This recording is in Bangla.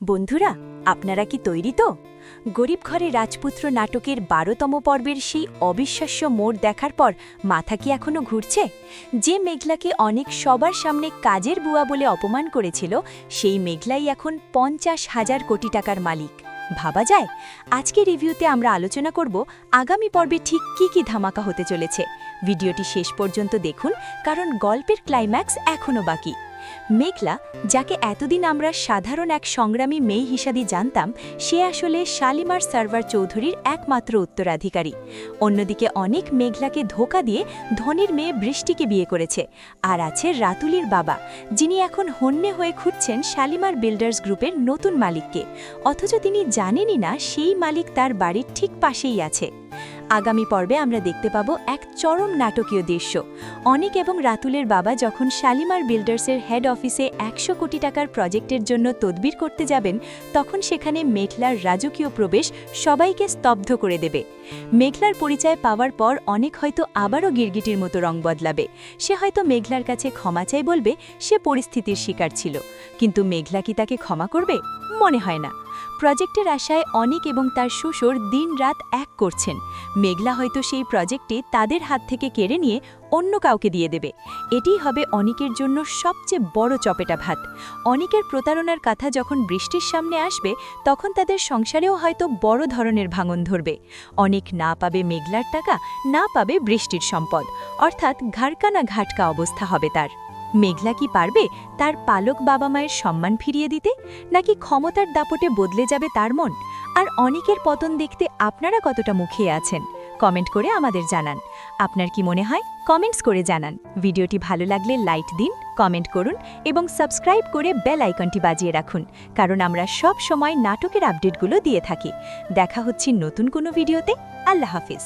বন্ধুরা, আপনারা কি তৈরি তো? গরিব ঘরে রাজপুত্র নাটকের ১২তম পর্বের সেই অবিশ্বাস্য মোড় দেখার পর মাথা কি এখনো ঘুরছে? যে মেঘলাকে অনেক সবার সামনে কাজের বুয়া বলে অপমান করেছিল, সেই মেঘলাই এখন ৫০,০০০ কোটি টাকার মালিক। ভাবা যায়? আজকে রিভিউতে আমরা আলোচনা করব আগামী পর্বে ঠিক কি ধামাকা হতে চলেছে। ভিডিওটি শেষ পর্যন্ত দেখুন, কারণ গল্পের ক্লাইম্যাক্স এখনও বাকি। মেঘলা, যাকে এতদিন আমরা সাধারণ এক সংগ্রামী মেয়ে হিসাবে জানতাম, সে আসলে শালিমার সার্ভার চৌধুরীর একমাত্র উত্তরাধিকারী। অন্যদিকে অনেক মেঘলাকে ধোঁকা দিয়ে ধনির মেয়ে বৃষ্টিকে বিয়ে করেছে। আর আছে রাতুলির বাবা, যিনি এখন হন্যে হয়ে খুঁজছেন শালিমার বিল্ডার্স গ্রুপের নতুন মালিককে, অথচ তিনি জানেনই না সেই মালিক তার বাড়ির ঠিক পাশেই আছে। আগামী পর্বে আমরা দেখতে পাব এক চরম নাটকীয় দৃশ্য। অনিক এবং রাতুলের বাবা যখন শালিমার বিল্ডার্সের হেড অফিসে ১০০ কোটি টাকার প্রজেক্টের জন্য তদবির করতে যাবেন, তখন সেখানে মেঘলার রাজকীয় প্রবেশ সবাইকে স্তব্ধ করে দেবে। মেঘলার পরিচয় পাওয়ার পর অনেক হয়তো আবারও গিরগিটির মতো রং বদলাবে। সে হয়তো মেঘলার কাছে ক্ষমা চাই বলবে সে পরিস্থিতির শিকার ছিল, কিন্তু মেঘলা কি তাকে ক্ষমা করবে? মনে হয় না। প্রজেক্টের আশায় অনিক এবং তার শ্বশুর দিনরাত এক করছেন। মেঘলা হয়তো সেই প্রজেক্টে তাদের হাত থেকে কেড়ে নিয়ে অন্য কাউকে দিয়ে দেবে। এটিই হবে অনিকের জন্য সবচেয়ে বড় চপেটা ভাত। অনিকের প্রতারণার কথা যখন বৃষ্টির সামনে আসবে, তখন তাদের সংসারেও হয়তো বড় ধরনের ভাঙন ধরবে। অনিক না পাবে মেঘলার টাকা, না পাবে বৃষ্টির সম্পদ, অর্থাৎ ঘাড়কানা ঘাটকা অবস্থা হবে তার। মেঘলা কি পারবে তার পালক বাবা মায়ের সম্মান ফিরিয়ে দিতে, নাকি ক্ষমতার দাপটে বদলে যাবে তার মন? আর অনিকের পতন দেখতে আপনারা কতটা মুখিয়ে আছেন? কমেন্ট করে আমাদের জানান। আপনার কি মনে হয়? কমেন্টস করে জানান। ভিডিওটি ভালো লাগলে লাইক দিন, কমেন্ট করুন এবং সাবস্ক্রাইব করে বেল আইকনটি বাজিয়ে রাখুন, কারণ আমরা সব সময় নাটকের আপডেটগুলো দিয়ে থাকি। দেখা হচ্ছে নতুন কোনো ভিডিওতে। আল্লাহ হাফিজ।